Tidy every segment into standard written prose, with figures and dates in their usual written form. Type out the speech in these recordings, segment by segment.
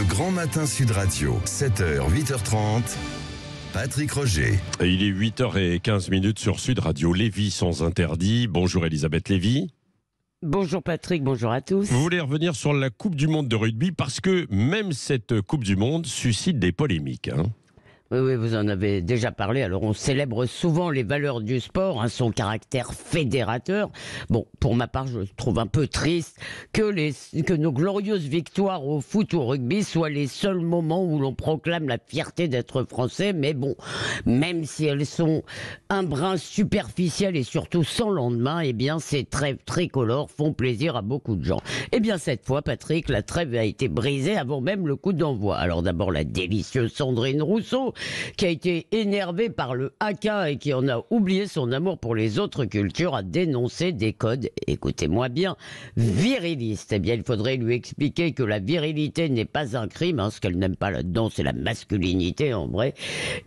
Grand Matin Sud Radio, 7h, 8h30. Patrick Roger. Et il est 8h15 sur Sud Radio. Lévy sans interdit. Bonjour Elisabeth Lévy. Bonjour Patrick, bonjour à tous. Vous voulez revenir sur la Coupe du Monde de rugby parce que même cette Coupe du Monde suscite des polémiques. Oui, vous en avez déjà parlé. Alors, on célèbre souvent les valeurs du sport, son caractère fédérateur. Bon, pour ma part, je trouve un peu triste que nos glorieuses victoires au foot ou au rugby soient les seuls moments où l'on proclame la fierté d'être français. Mais bon, même si elles sont un brin superficielles et surtout sans lendemain, eh bien, ces trêves tricolores font plaisir à beaucoup de gens. Eh bien, cette fois, Patrick, la trêve a été brisée avant même le coup d'envoi. Alors d'abord, la délicieuse Sandrine Rousseau, qui a été énervé par le haka et qui en a oublié son amour pour les autres cultures, a dénoncé des codes, écoutez-moi bien, virilistes. Eh bien, il faudrait lui expliquer que la virilité n'est pas un crime, ce qu'elle n'aime pas là-dedans, c'est la masculinité en vrai,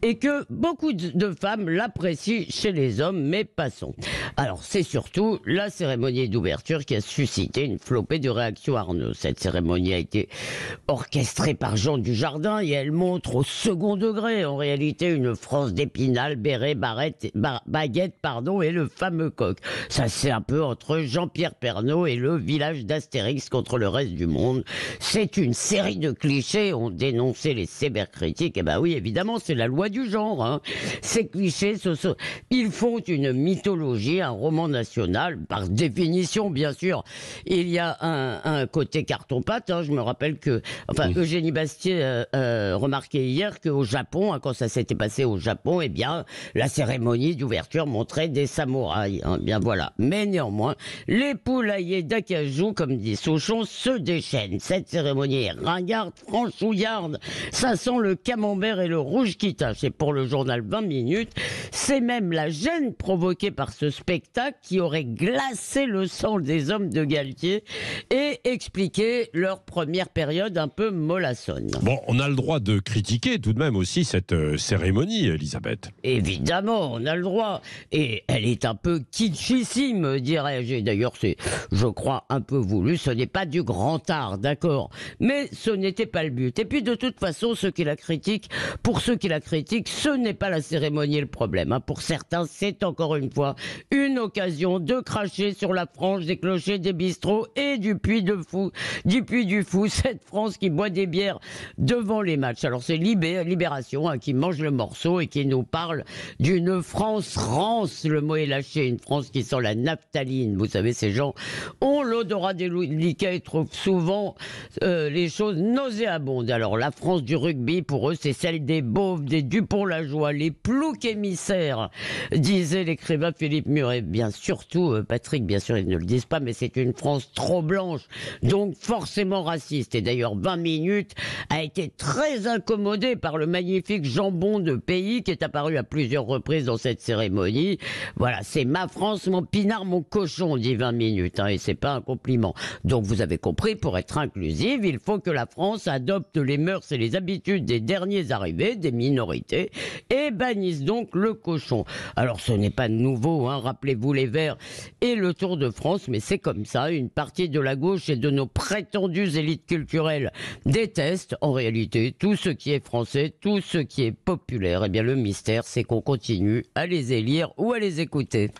et que beaucoup de femmes l'apprécient chez les hommes, mais passons. Alors, c'est surtout la cérémonie d'ouverture qui a suscité une flopée de réactions, Arnaud. Cette cérémonie a été orchestrée par Jean Dujardin et elle montre au second degré en réalité une France d'Épinal, béret, baguette, et le fameux coq. Ça, c'est un peu entre Jean-Pierre Pernaut et le village d'Astérix contre le reste du monde. C'est une série de clichés, ont dénoncé les sévères critiques. Et oui, évidemment, c'est la loi du genre. Ces clichés, ils font une mythologie, un roman national. Par définition, bien sûr, il y a un côté carton-pâte. Je me rappelle que, Eugénie Bastier remarquait hier qu'au Japon, quand ça s'était passé au Japon, eh bien, la cérémonie d'ouverture montrait des samouraïs. Bien voilà. Mais néanmoins, les poulaillers d'acajou, comme dit Souchon, se déchaînent. Cette cérémonie est ringarde, franchouillarde. Ça sent le camembert et le rouge qui tâche. Et pour le journal 20 minutes, c'est même la gêne provoquée par ce spectacle qui aurait glacé le sang des hommes de Galtier et expliqué leur première période un peu mollassonne. Bon, on a le droit de critiquer tout de même aussi cette cérémonie, Elisabeth. Évidemment, on a le droit. Et elle est un peu kitschissime, dirais-je. Et d'ailleurs, c'est, je crois, un peu voulu. Ce n'est pas du grand art, d'accord. Mais ce n'était pas le but. Et puis, de toute façon, pour ceux qui la critiquent, ce n'est pas la cérémonie le problème. Pour certains, c'est encore une fois une occasion de cracher sur la frange des clochers des bistrots et du Puy du Fou, cette France qui boit des bières devant les matchs. Alors, c'est Libération qui mange le morceau et qui nous parle d'une France rance. Le mot est lâché, une France qui sent la naphtaline. Vous savez, ces gens ont l'odorat délicat et trouvent souvent les choses nauséabondes. Alors la France du rugby, pour eux, c'est celle des beaufs, des Dupont-la-Joie, les ploucs émissaires, disait l'écrivain Philippe Muret. Bien surtout, Patrick, bien sûr, ils ne le disent pas, mais c'est une France trop blanche, donc forcément raciste. Et d'ailleurs, 20 minutes a été très incommodé par le magnifique jambon de pays qui est apparu à plusieurs reprises dans cette cérémonie. Voilà, c'est ma France, mon pinard, mon cochon, dit 20 minutes, et c'est pas un compliment. Donc vous avez compris, pour être inclusive, il faut que la France adopte les mœurs et les habitudes des derniers arrivés, des minorités, et bannisse donc le cochon. Alors ce n'est pas nouveau, rappelez-vous les Verts et le Tour de France, mais c'est comme ça, une partie de la gauche et de nos prétendues élites culturelles détestent en réalité tout ce qui est français, tout ce qui est populaire. Eh bien le mystère, c'est qu'on continue à les élire ou à les écouter.